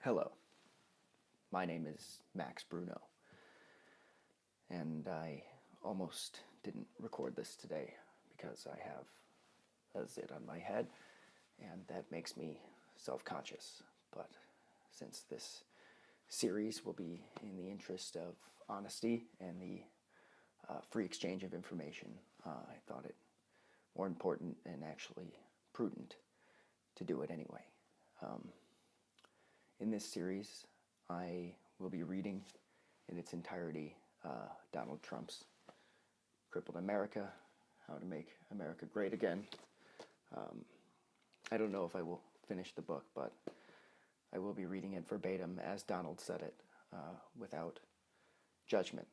Hello, my name is Max Bruno, and I almost didn't record this today because I have a zit on my head, and that makes me self-conscious. But since this series will be in the interest of honesty and the free exchange of information, I thought it more important and actually prudent to do it anyway. In this series, I will be reading in its entirety Donald Trump's Crippled America, How to Make America Great Again. I don't know if I will finish the book, but I will be reading it verbatim as Donald said it, without judgment,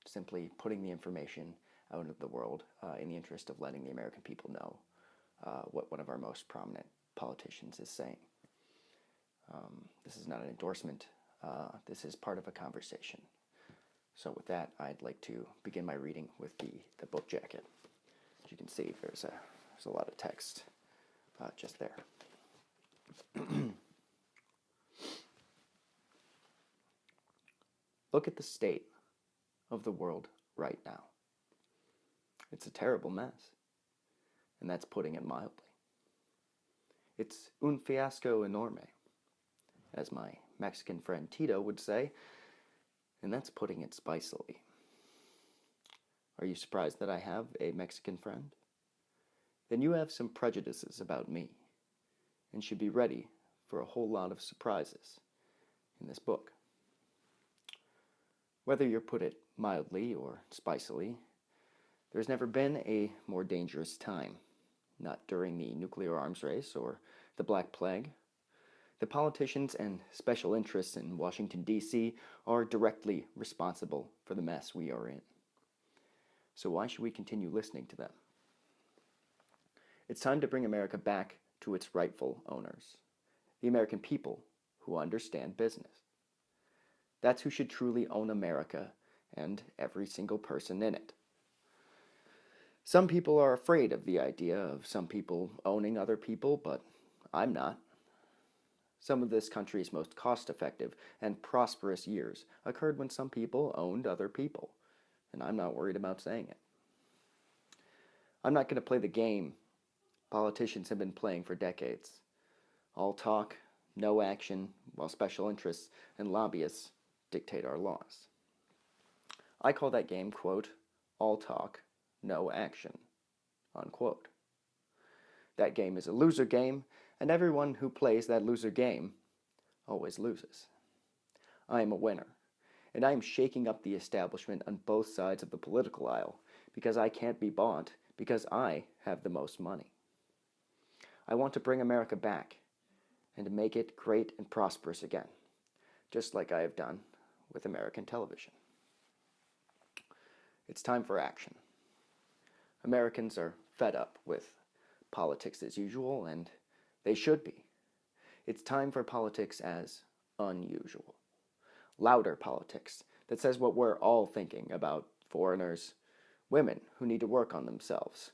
simply putting the information out into the world in the interest of letting the American people know what one of our most prominent politicians is saying. This is not an endorsement. This is part of a conversation. So with that, I'd like to begin my reading with the book jacket. As you can see, there's a lot of text just there. Look at the state of the world right now. It's a terrible mess, and that's putting it mildly. It's un fiasco enorme, as my Mexican friend Tito would say, and that's putting it spicily. Are you surprised that I have a Mexican friend? Then you have some prejudices about me, and should be ready for a whole lot of surprises in this book. Whether you put it mildly or spicily, there's never been a more dangerous time, not during the nuclear arms race or the Black Plague. The politicians and special interests in Washington, D.C. are directly responsible for the mess we are in. So why should we continue listening to them? It's time to bring America back to its rightful owners, the American people who understand business. That's who should truly own America and every single person in it. Some people are afraid of the idea of some people owning other people, but I'm not. Some of this country's most cost-effective and prosperous years occurred when some people owned other people, and I'm not worried about saying it. I'm not going to play the game politicians have been playing for decades. All talk, no action, while special interests and lobbyists dictate our laws. I call that game, quote, all talk, no action, unquote. That game is a loser game, and everyone who plays that loser game always loses. I am a winner, and I am shaking up the establishment on both sides of the political aisle because I can't be bought because I have the most money. I want to bring America back and to make it great and prosperous again, just like I have done with American television. It's time for action. Americans are fed up with politics as usual, and they should be. It's time for politics as unusual. Louder politics that says what we're all thinking about foreigners, women who need to work on themselves,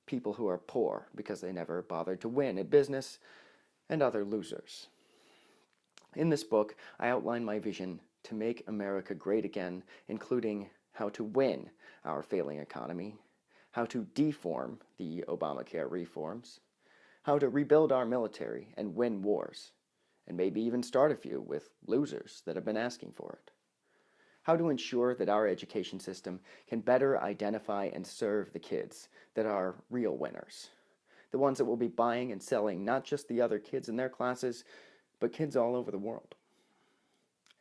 people who are poor because they never bothered to win at business, and other losers. In this book, I outline my vision to make America great again, including how to win our failing economy, how to deform the Obamacare reforms, how to rebuild our military and win wars, and maybe even start a few with losers that have been asking for it. How to ensure that our education system can better identify and serve the kids that are real winners, the ones that will be buying and selling not just the other kids in their classes, but kids all over the world.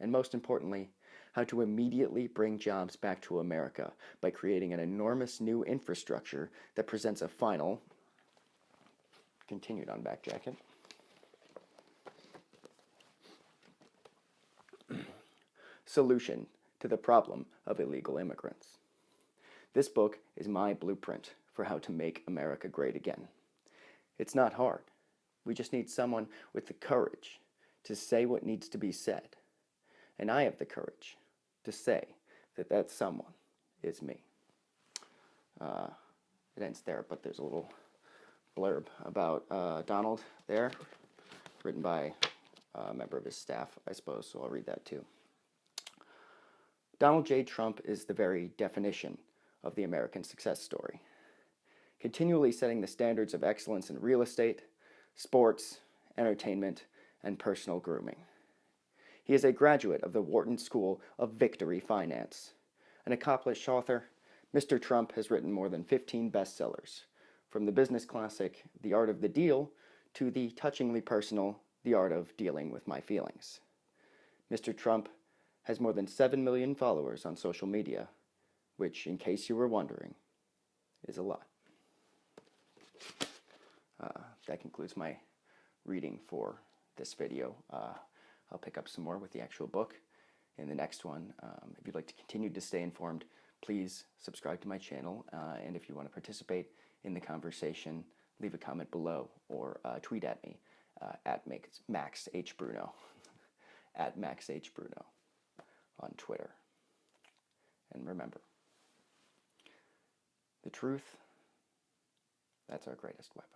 And most importantly, how to immediately bring jobs back to America by creating an enormous new infrastructure that presents a final, continued on back jacket, solution to the problem of illegal immigrants. This book is my blueprint for how to make America great again. It's not hard. We just need someone with the courage to say what needs to be said. And I have the courage to say that that someone is me. It ends there, but there's a little blurb about Donald there, written by a member of his staff, I suppose, so I'll read that too. Donald J. Trump is the very definition of the American success story, continually setting the standards of excellence in real estate, sports, entertainment, and personal grooming. He is a graduate of the Wharton School of Victory Finance. An accomplished author, Mr. Trump has written more than 15 bestsellers, from the business classic The Art of the Deal to the touchingly personal The Art of Dealing with My Feelings. Mr. Trump has more than 7 million followers on social media, which, in case you were wondering, is a lot. That concludes my reading for this video. I'll pick up some more with the actual book in the next one. If you'd like to continue to stay informed, please subscribe to my channel, and if you want to participate in the conversation, leave a comment below or tweet at me at Max H. Bruno, at Max H. Bruno on Twitter. And remember, the truth, that's our greatest weapon.